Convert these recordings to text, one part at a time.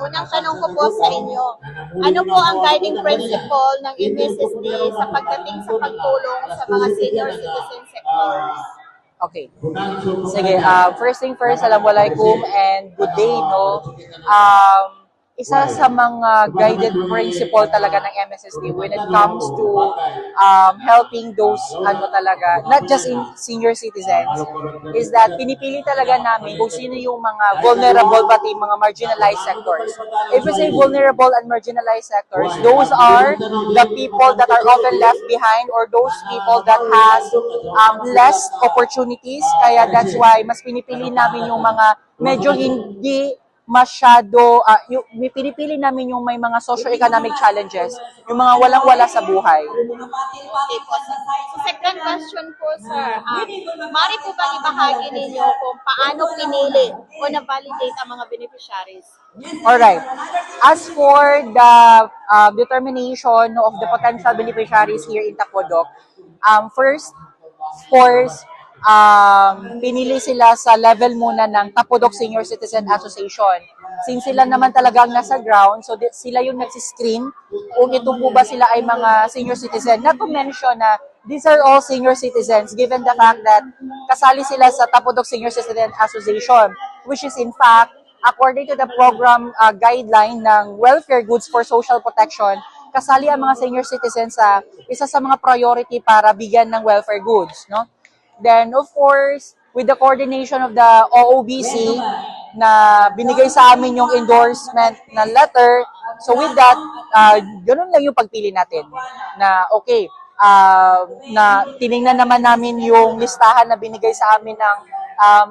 unang tanong ko po sa inyo. Ano po ang guiding principle ng MSSD sa pagdating sa pagtulong sa mga senior citizen sectors? Okay. Sige, first thing first, Assalamualaikum and good day, no? Isa sa mga guided principle talaga ng MSSD when it comes to helping those, not just in senior citizens, is that pinipili talaga namin kung sino yung mga vulnerable pati mga marginalized sectors. If we say vulnerable and marginalized sectors, those are the people that are often left behind or those people that has less opportunities. Kaya that's why mas pinipili namin yung mga medyo hindi masyado, yung pinipili namin yung may mga socio-economic challenges, yung mga walang-wala sa buhay. Okay po. So, second question po, sir. Mari po bang ibahagi ninyo kung paano pinili o na-validate ang mga beneficiaries? Alright. As for the determination of the potential beneficiaries here in Tapodok, first, of course, pinili sila sa level muna ng Tapodok Senior Citizen Association. Since sila naman talagang nasa ground, so sila yung nagsiscreen kung ito po ba sila ay mga senior citizen. Not to mention na these are all senior citizens given the fact that kasali sila sa Tapodok Senior Citizen Association, which is in fact, according to the program guideline ng Welfare Goods for Social Protection, kasali ang mga senior citizens sa isa sa mga priority para bigyan ng welfare goods, no? Then, of course, with the coordination of the OOBC na binigay sa amin yung endorsement na letter, so with that, ganun lang yung pagpili natin. Na, okay, na tiningnan naman namin yung listahan na binigay sa amin ng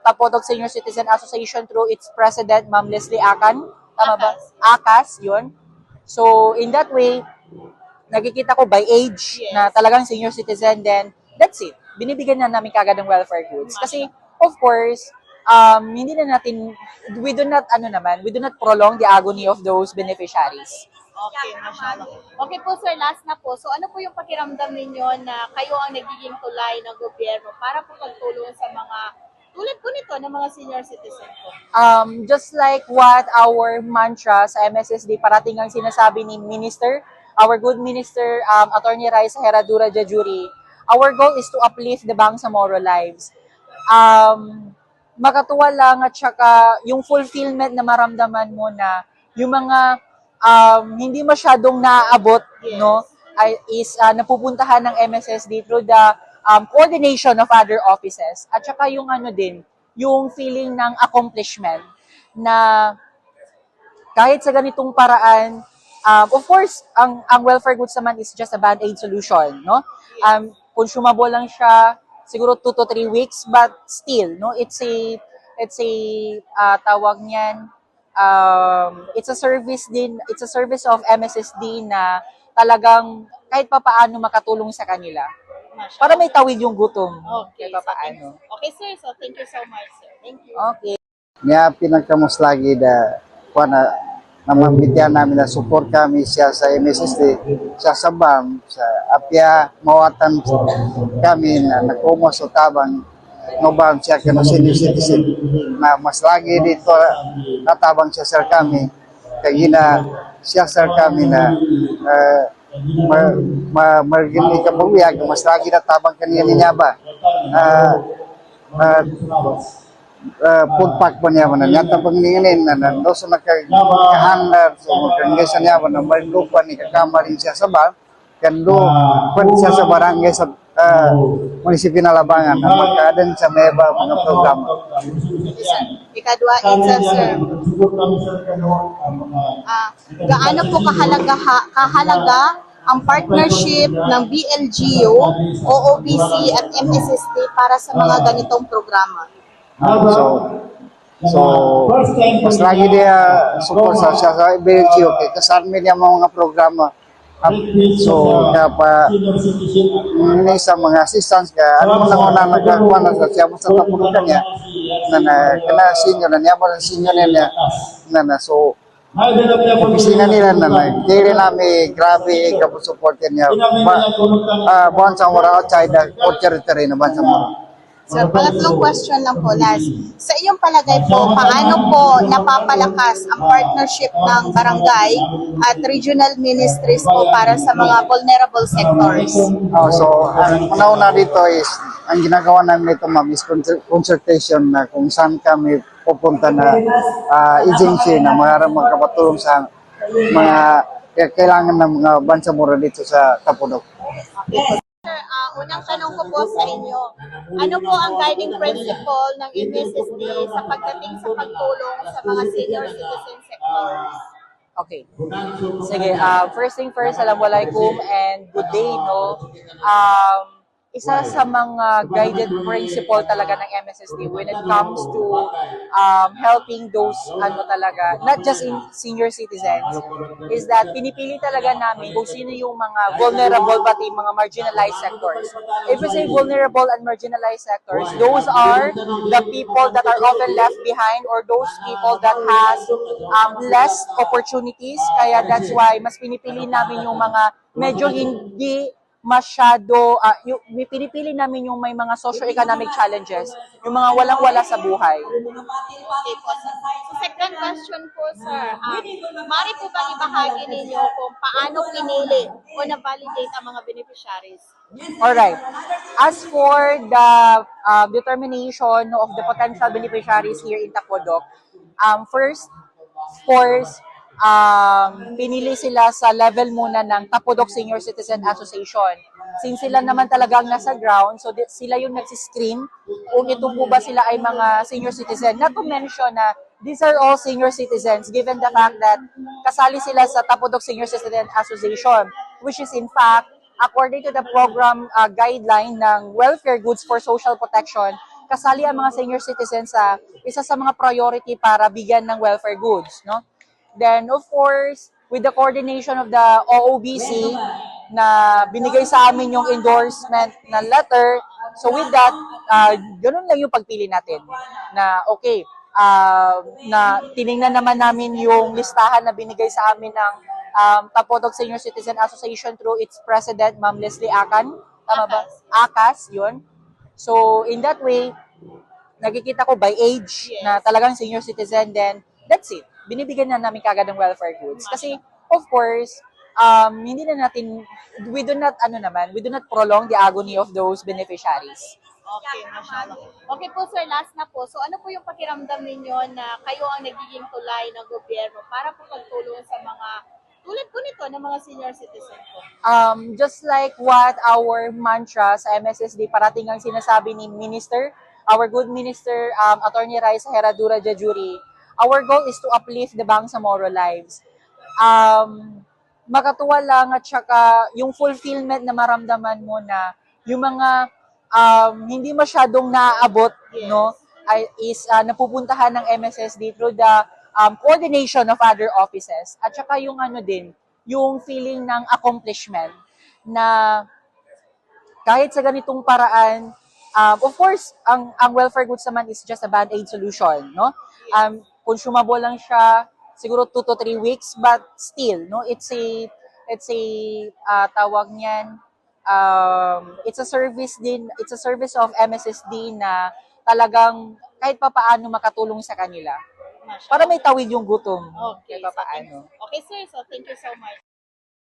Tapodok Senior Citizen Association through its president, Ma'am Leslie Acan. Tama ba? Akas, yun. So, in that way, nakikita ko by age na talagang senior citizen, then that's it. Binibigyan na namin kagad ng welfare goods. Kasi, of course, hindi na natin, we do not prolong the agony of those beneficiaries. Okay, masyado. Okay po, sir, last na po. So, ano po yung pakiramdam ninyo na kayo ang nagiging tulay ng gobyerno para po pagtulong sa mga, tulad po nito, ng mga senior citizen po? Just like what our mantra sa MSSD, parating ang sinasabi ni Minister, our good Minister, Attorney Raisa Herradura Jajuri, our goal is to uplift the Bangsamoro lives. Makatuwa lang at saka yung fulfillment na maramdaman mo na yung mga hindi masyadong naaabot, no, is napupuntahan ng MSSD through the coordination of other offices. At saka yung yung feeling ng accomplishment na kahit sa ganitong paraan, of course, ang welfare goods naman is just a band-aid solution, no? Consumable lang siya siguro 2 to 3 weeks, but still, no, it's a tawag niyan, it's a service of MSSD na talagang kahit papaano makatulong sa kanila para may tawid yung gutom. Okay, kahit papaano. Okay, sir, so thank you so much, sir. Thank you. Okay. Niya pinagkamos lagi na mabigyan namin na support kami siya sa MSSD, siya sa BAM, sa APIA, mawatan kami na nakumos o tabang no BAM siya kano senior citizen na mas lagi dito natabang siya sir kami kaya siya sir kami na margini kapaguyag mas lagi natabang kaniya niya ba pagpak po niya man nyata panginginin na doso nakahandar so magkangesa niya na malupan ni kakamarin siya sa bar kando pun siya sa barangay sa munisipyo na Labangan na magkaadan sa meba mga programa. Ikadwa, sir. Gaano po kahalaga ang partnership ng BLGU, OOBC at MSSD para sa mga ganitong programa? So mas lagi dia support sa BLGU kay kasarmi niya mga programa. So kapa ini sa mga assistance ka ano man lang nagkakuha na sa siya sa tapulukan niya na kena senior na niya para senior niya na so opisina nila na kaya namin grabe support niya buwan sa mura outside o territory na buwan sa mura. So, pangatlong question lang po, last. Sa iyong palagay po, paano po napapalakas ang partnership ng barangay at regional ministries po para sa mga vulnerable sectors? So, ang una-una dito is, ang ginagawa namin ito, ma'am, is consultation na kung saan kami pupunta na agency na magkapatulong sa mga kailangan ng mga bansamura dito sa Tapudok. Sir, unang tanong ko po sa inyo, ano po ang guiding principle ng MSSD sa pagdating sa pagtulong sa mga senior citizen sectors? Okay. Sige, first thing first, assalamualaikum and good day, no? Isa sa mga guided principle talaga ng MSSD when it comes to helping those, not just in senior citizens, is that pinipili talaga namin kung sino yung mga vulnerable pati mga marginalized sectors. If we say vulnerable and marginalized sectors, those are the people that are often left behind or those people that has less opportunities. Kaya that's why mas pinipili namin yung mga medyo hindi masyado, pinipili namin yung may mga socio-economic challenges, yung mga walang-wala sa buhay. Okay po. So, second question po, sir. Mari po bang ibahagi ninyo kung paano pinili o na-validate ang mga beneficiaries? Alright. As for the determination of the potential beneficiaries here in Tapodok, first, of course, pinili sila sa level muna ng Tapodok Senior Citizen Association. Since sila naman talagang nasa ground, so sila yung nagsiscreen kung ito po ba sila ay mga senior citizen. Not to mention na these are all senior citizens given the fact that kasali sila sa Tapodok Senior Citizen Association, which is in fact, according to the program guideline ng Welfare Goods for Social Protection, kasali ang mga senior citizens sa isa sa mga priority para bigyan ng welfare goods, no? Then, of course, with the coordination of the OOBC na binigay sa amin yung endorsement na letter, so with that, ganun lang yung pagpili natin. Na, okay, na tiningnan naman namin yung listahan na binigay sa amin ng Tapodok Senior Citizen Association through its president, Ma'am Leslie Acan. Tama ba? Akas, yun. So, in that way, nakikita ko by age na talagang senior citizen, then that's it. Binibigyan na namin kagad ng welfare goods. Kasi, of course, hindi na natin, we do not prolong the agony of those beneficiaries. Okay, masyado. Okay po, sir, last na po. So, ano po yung pakiramdam ninyo na kayo ang nagiging tulay ng gobyerno para po pagtulong sa mga, tulad po nito, ng mga senior citizen po? Just like what our mantra sa MSSD, parating ang sinasabi ni Minister, our good Minister, Attorney Raisa Herradura Jajuri, our goal is to uplift the Bangsamoro lives. Makatuwa lang at saka yung fulfillment na maramdaman mo na yung mga hindi masyadong naaabot, no, is napupuntahan ng MSSD through the coordination of other offices. At saka yung yung feeling ng accomplishment na kahit sa ganitong paraan, of course, ang welfare goods naman is just a band-aid solution, no? Consumable lang siya siguro 2 to 3 weeks, but still, no, it's a tawag niyan, it's a service of MSSD na talagang kahit papaano makatulong sa kanila para may tawid yung gutom. Okay, kahit papaano. Okay, sir, so thank you so much.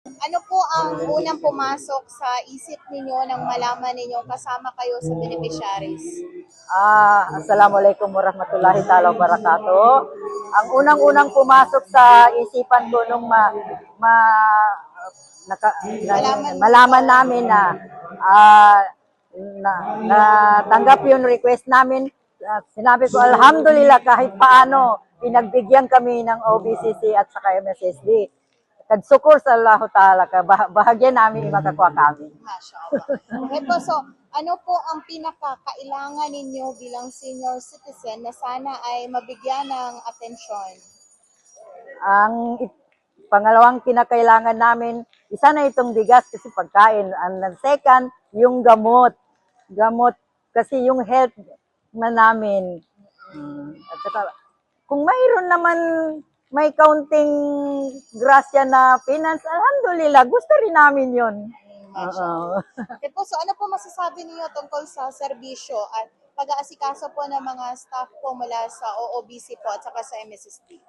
Ano po ang unang pumasok sa isip ninyo nang malaman ninyong kasama kayo sa beneficiaries? Assalamualaikum warahmatullahi ta'ala wabarakatuh. Ang unang-unang pumasok sa isipan ko nung malaman namin na natanggap yung request namin, sinabi ko, alhamdulillah, kahit paano, pinagbigyan kami ng OBCC at saka MSSD. Kadsukur sa Allah Ta'ala, bahagya namin makakuha kami. Mashallah. Okay po, so ano po ang pinakakailangan ninyo bilang senior citizen na sana ay mabigyan ng atensyon? Ang pangalawang kinakailangan namin, isa na itong bigas kasi pagkain. And second, yung gamot. Gamot kasi yung health na namin. At saka, kung mayroon naman may kaunting grasya na finance, alhamdulillah, gusto rin namin yun. Okay po, so ano po masasabi niyo tungkol sa serbisyo at pag-aasikaso po ng mga staff po mula sa OOBC po at saka sa MSSD?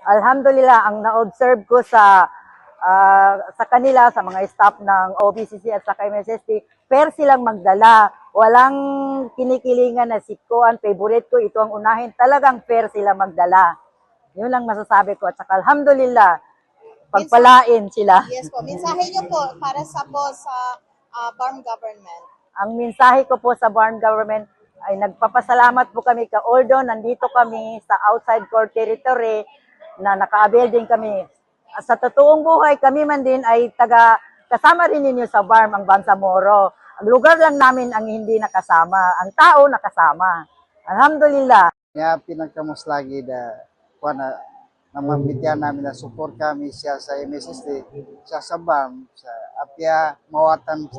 Alhamdulillah, ang na-observe ko sa kanila, sa mga staff ng OBCC at sa MSSD, fair silang magdala. Walang kinikilingan na sitkoan, favorite ko, ito ang unahin. Talagang fair sila magdala. Yun lang masasabi ko. At saka alhamdulillah, pagpalain sila. Yes po. Mensahe niyo po para sa BARM government. Ang mensahe ko po sa Barn Government ay nagpapasalamat po kami although nandito kami sa outside court territory na naka-avail din kami. Sa totoong buhay, kami man din ay kasama rin ninyo sa BARM, ang Bangsamoro. Ang lugar lang namin ang hindi nakasama. Ang tao nakasama. Alhamdulillah. Kaya pinagkamos lagi na mambitian namin na support kami siya sa MSSD, siya sa BAM, sa apya, mawatan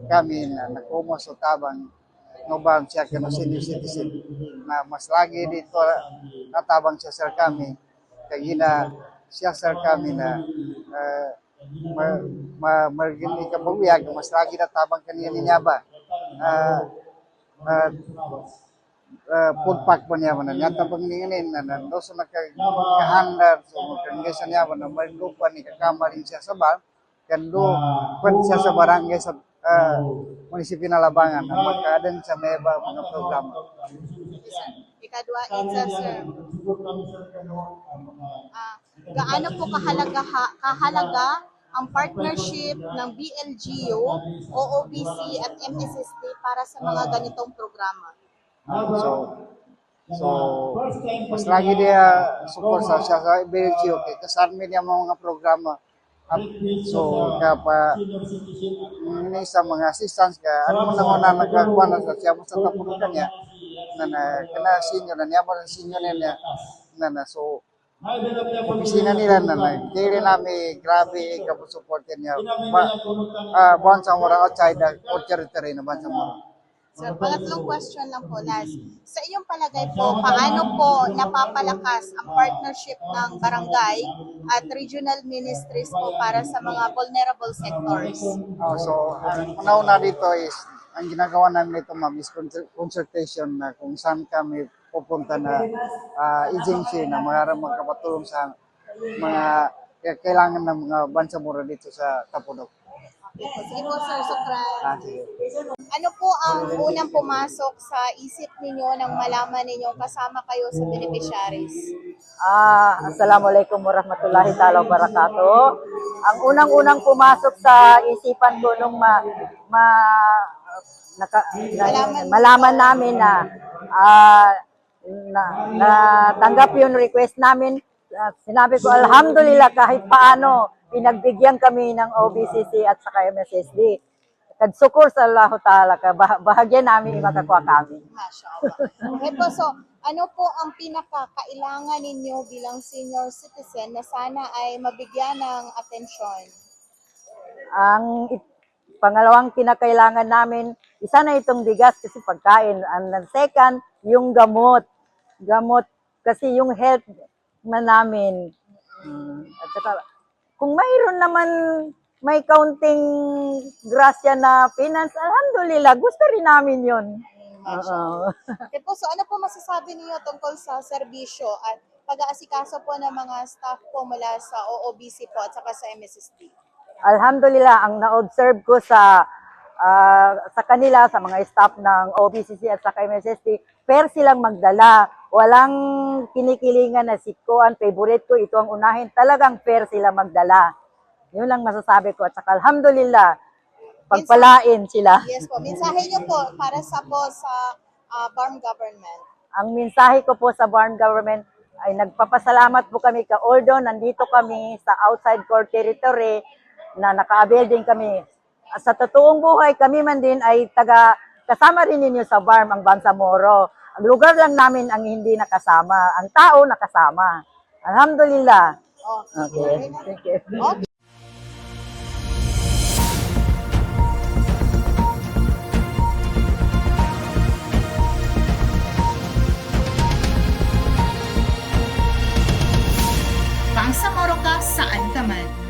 kami na nakumos o tabang no BAM siya kano senior citizen na mas lagi dito natabang siya sir kami kagina siya sir kami na margini kabuyag mas lagi natabang kanina niya ba food pack pa niya na nyata pang ninginin na nando sa nakahandar so kongresan niya na maglupa ni kakamarin siya sa bar kando pwede siya sa barangay sa munisipyo na Labangan na magkaadan sa meba mga programa. Ikadwa, Itza, sir. Gaano po kahalaga ang partnership ng BLGU, OOBC at MSSD para sa mga ganitong programa? So mas lagi dia support sa siya sa BLGU kay kasarmi niya mga programa. So kapa ini sa mga assistance ka ano man na nagkakuha na sa siya sa tapunan niya na kana senior na niya ba senior niya na so opisina nila na kaya namin grabe kapo support niya Bangsamoro outside the territory na Bangsamoro. Sir, pangatlong question lang po, last. Sa iyong palagay po, paano po napapalakas ang partnership ng barangay at regional ministries po para sa mga vulnerable sectors? So, ang una dito is, ang ginagawa namin ito, ma'am, is consultation na kung saan kami pupunta na agency na magkapatulong sa mga kailangan ng mga Bangsamoro dito sa Tapudok. Sige po, sir, Sokran. Sige. Ano po ang unang pumasok sa isip ninyo nang malaman ninyong kasama kayo sa beneficiaries? Assalamualaikum warahmatullahi ta'ala wabarakatuh. Ang unang-unang pumasok sa isipan ko nung malaman namin na natanggap yung request namin, sinabi ko, alhamdulillah, kahit paano, pinagbigyan kami ng OBCC at saka MSSD. Kadsukur sa Allah Ta'ala, bahagya namin makakuha kami. MashaAllah. Okay po, so ano po ang pinakakailangan ninyo bilang senior citizen na sana ay mabigyan ng atensyon? Ang pangalawang kinakailangan namin, isa na itong bigas kasi pagkain. And second, yung gamot. Gamot kasi yung health man namin. At saka, kung mayroon naman may kaunting grasya na finance, alhamdulillah, gusto rin namin yun. Okay po, so ano po masasabi niyo tungkol sa serbisyo at pag-aasikaso po ng mga staff po mula sa OOBC po at saka sa MSSD? Alhamdulillah, ang na-observe ko sa kanila, sa mga staff ng OBCC at sa MSSD, fair silang magdala. Walang kinikilingan na sitkoan, favorite ko, ito ang unahin. Talagang fair sila magdala. Yun lang masasabi ko. At saka alhamdulillah, pagpalain sila. Yes po. Mensahe niyo po para sa BARM government. Ang mensahe ko po sa BARM government ay nagpapasalamat po kami although nandito kami sa outside court territory na naka-avail din kami. Sa totoong buhay, kami man din ay kasama rin ninyo sa BARM, ang Bangsamoro. Ang lugar lang namin ang hindi nakasama. Ang tao nakasama. Alhamdulillah. Okay. Thank you. Okay. Bangsamoro ka saan ka man.